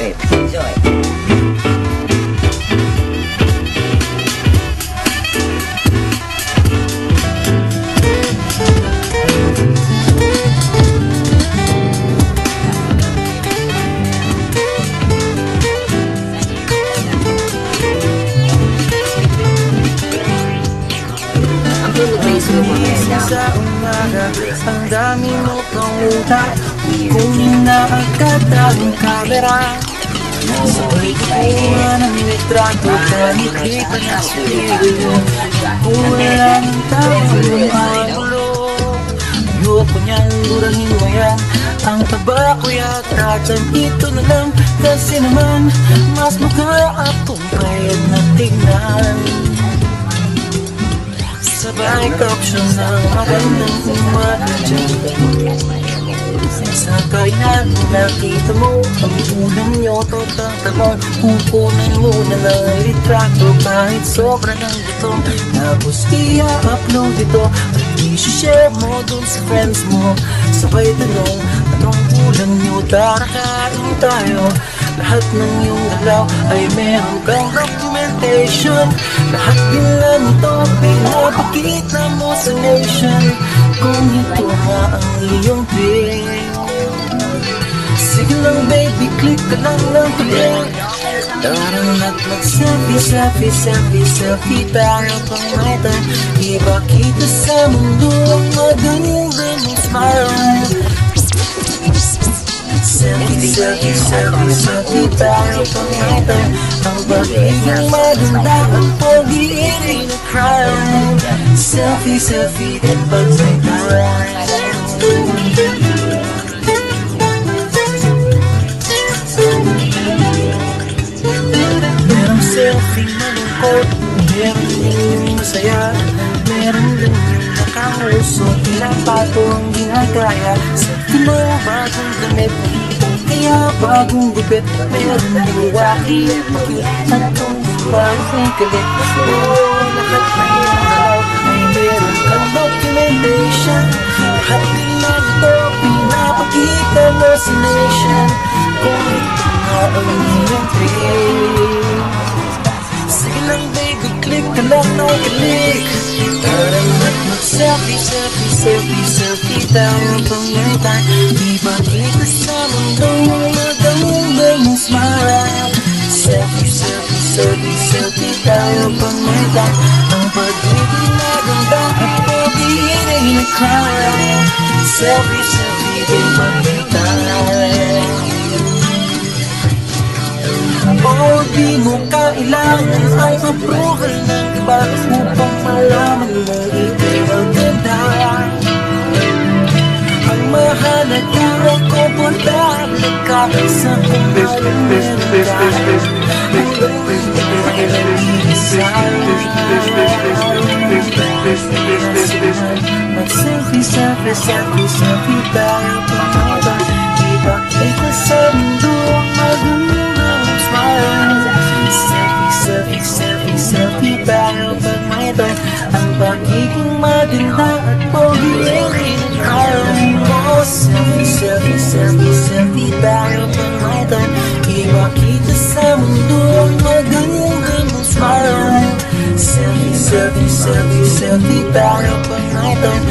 Enjoy. Enjoy. Sa umaga, ang dami mo pang utang. Kunin na agad ang camera. Sabay kuha ng litrato, kahit di pa nasipilo. Kung wala ng tayong magulo, ayoko niyang burahin mo yan. Ang taba ko yata dyan, ito na lang. Kasi naman, mas mukha akong payag na tingnan. Sabay caption ng magandang umaga dyan. Sa kainan nakita mo ang ulam nyo, total kukunan mo na lang ang litrato kahit sobra ng gutom. Tapos i-upload ito at i-share mo dun sa friends mo. Sabay tanong, anong ulam nyo, tara kain tayo. Lahat ng iyong galaw ay meron kang documentation. Lahat nila nito pinapakita mo sa nation. Kung ito nga ang iyong dream, sige lang baby, click ka lang ng click. Tara na't mag-selfie, selfie, selfie, selfie. Tayo pang may time, ipakita sa mundo ang magandang smile. Selfie, selfie, selfie, selfie. Tayo pang may time, ang pag-ibig maganda, ang pag-iinig na crime. Selfie, selfie, at pag may time. Merong selfie malungkot, meron din yung masaya, meron din yung nakahuso, pinapato ang ginagaya. Selfie mo bagong damit, kaya bagong gupit, meron din waki, at kung parang galit. Oo, lahat na yung araw ay meron kang documentation. Lahat nila ito pinapakita mo sa nation. Kung ito nga ang iyong dream, sige lang baby, click ka lang ng click. Tara na't mag-selfie, selfie, selfie, selfie. Tayo pang may time, ipakita sa mundo ang magandang smile. Selfie, selfie, selfie, selfie. Tayo pang may time, ang pag-ibig na ganda at pag-iinig na crime. Selfie, selfie, din may time. O di mo kailangan ay approval ng iba upang malaman mong ito'y maganda. Ang mahalaga ay komportable ka sa kung anong meron ka. Kung hindi ka nag-iisa, mag-selfie, selfie, selfie, selfie tayo pangaba. Ipakita sa mundo ang magandang smile. Selfie, selfie, selfie, selfie tayo pag may time. Ang pagiging maganda at pag-iinig na crime. Oh, selfie, selfie, selfie, selfie tayo pag may time. Ipakita sa mundo ang magandang smile. Selfie, selfie, selfie, selfie tayo pag may time.